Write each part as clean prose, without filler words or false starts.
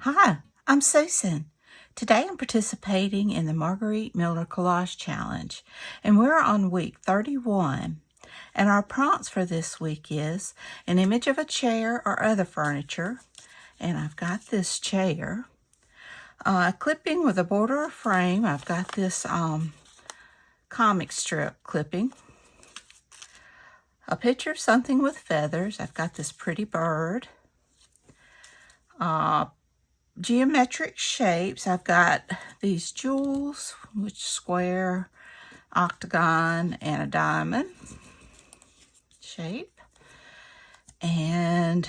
Hi, I'm Susan. Today I'm participating in the Margarete Miller Collage Challenge, and we're on week 31. And our prompts for this week is an image of a chair or other furniture, and I've got this chair. Clipping with a border or frame, I've got this comic strip clipping. A picture of something with feathers, I've got this pretty bird. Geometric shapes, I've got these jewels, which square, octagon, and a diamond shape. And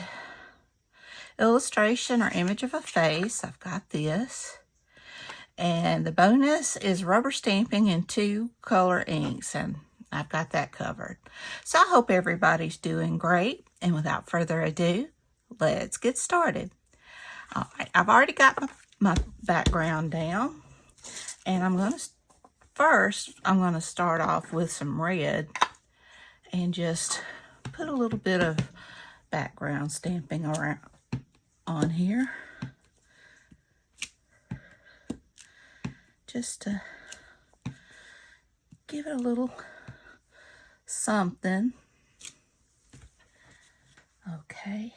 illustration or image of a face, I've got this. And the bonus is rubber stamping in 2 color inks, and I've got that covered. So I hope everybody's doing great, and without further ado, let's get started. All right, I've already got my background down, and I'm going to start off with some red and just put a little bit of background stamping around on here, just to give it a little something. Okay.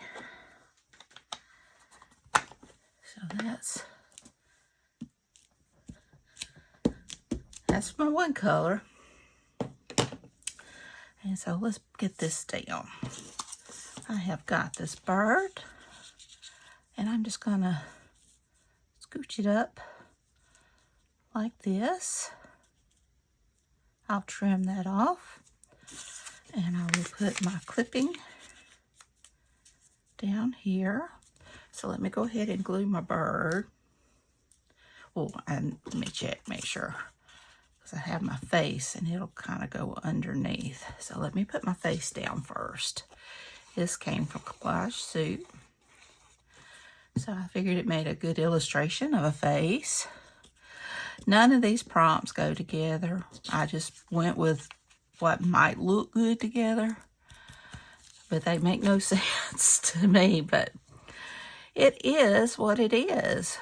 So that's my one color. And so let's get this down. I have got this bird, and I'm just gonna scooch it up like this. I'll trim that off, and I will put my clipping down here. So let me go ahead and glue my bird. Oh, and let me check, make sure, because I have my face and it'll kind of go underneath. So let me put my face down first. This came from Collage Suit, so I figured it made a good illustration of a face. None of these prompts go together. I just went with what might look good together, but they make no sense to me, but it is what it is.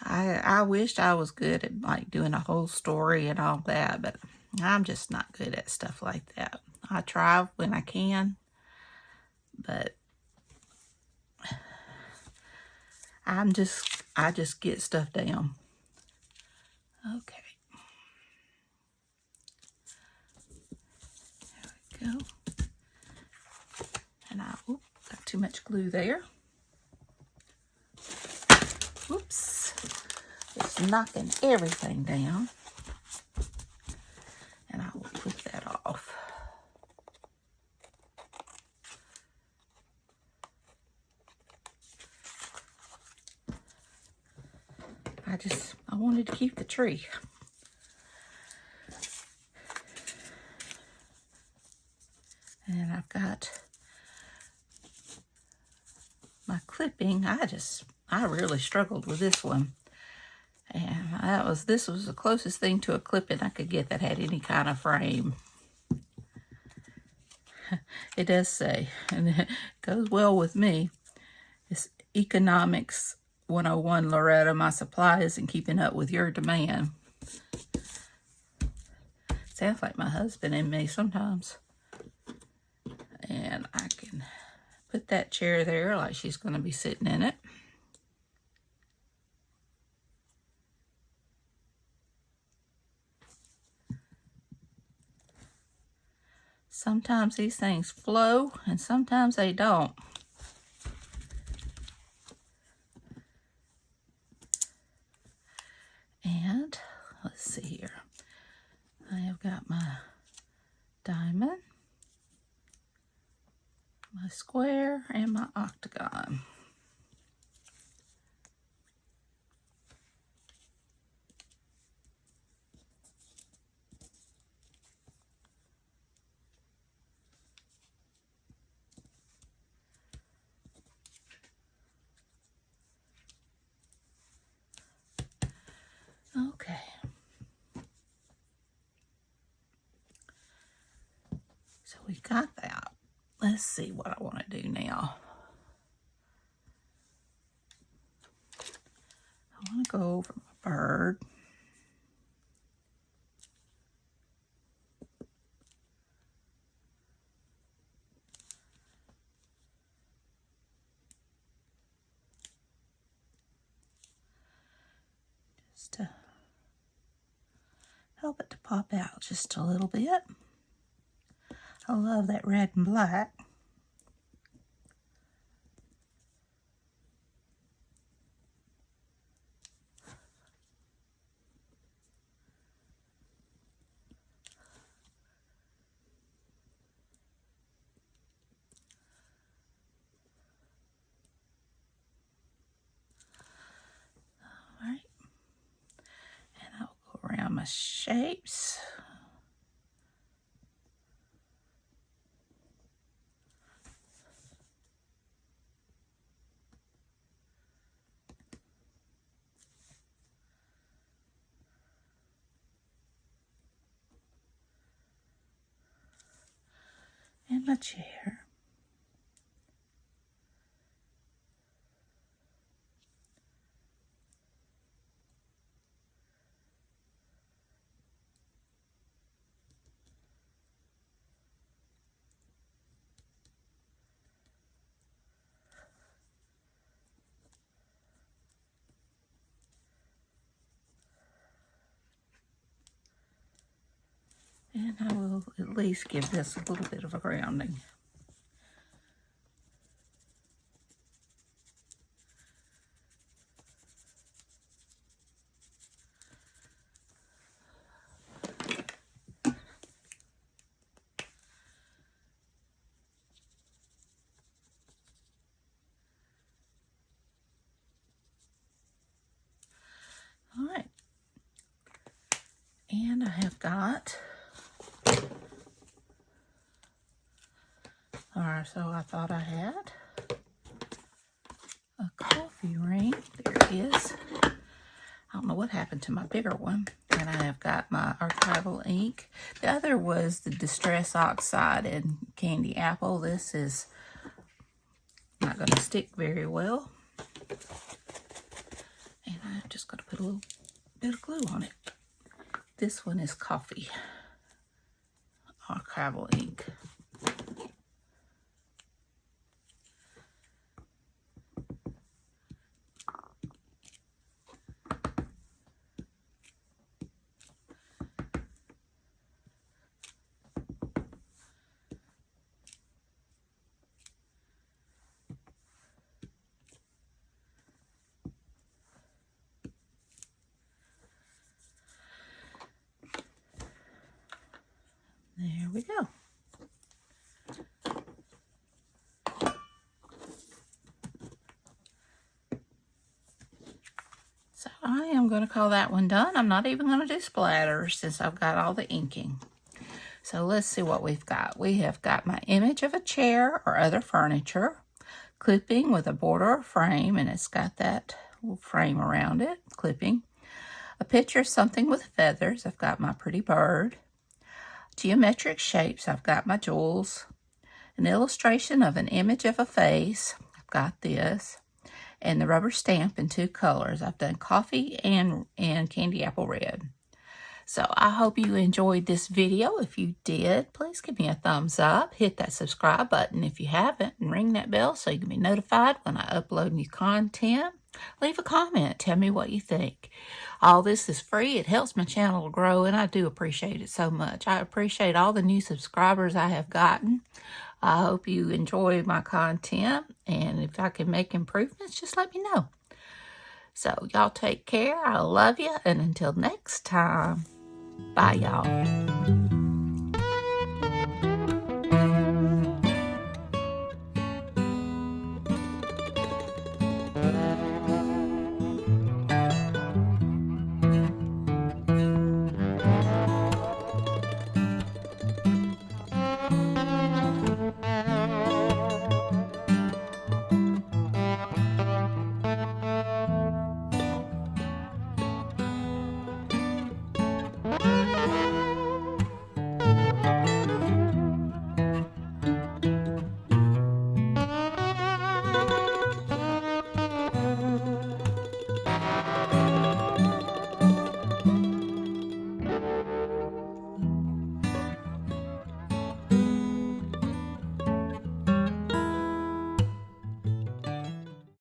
I wished I was good at like doing a whole story and all that, but I'm just not good at stuff like that. I try when I can, but I just get stuff down. Okay. There we go. And got too much glue there. Oops. It's knocking everything down. And I will put that off. I wanted to keep the tree. And I've got my clipping. I really struggled with this one. And this was the closest thing to a clipping I could get that had any kind of frame. It does say, and it goes well with me, it's Economics 101, Loretta. My supply isn't keeping up with your demand. Sounds like my husband and me sometimes. And I can put that chair there like she's going to be sitting in it. Sometimes these things flow and sometimes they don't. And let's see here. I have got my diamond, my square, and my octagon. Okay. So we got that. Let's see what I want to do now. go over my bird. Just to help it to pop out just a little bit. I love that red and black. Alright, and I'll go around my shapes. And my chair. And I will at least give this a little bit of a grounding. All right. And I have got, so I thought I had a coffee ring. There it is. I don't know what happened to my bigger one. And I have got my archival ink. The other was the Distress Oxide and Candy Apple. This is not going to stick very well. And I'm just going to put a little bit of glue on it. This one is Coffee Archival ink. There we go. So I am going to call that one done. I'm not even going to do splatters since I've got all the inking. So let's see what we've got. We have got my image of a chair or other furniture, clipping with a border or frame, and it's got that little frame around it, clipping. A picture of something with feathers. I've got my pretty bird. Geometric shapes. I've got my jewels. An illustration of an image of a face. I've got this. And the rubber stamp in 2 colors. I've done coffee and candy apple red. So I hope you enjoyed this video. If you did, please give me a thumbs up. Hit that subscribe button if you haven't, and ring that bell so you can be notified when I upload new content. Leave a comment. Tell me what you think. All this is free. It helps my channel to grow, and I do appreciate it so much. I appreciate all the new subscribers I have gotten. I hope you enjoy my content, and if I can make improvements, just let me know. So y'all take care. I love you, and until next time, bye y'all.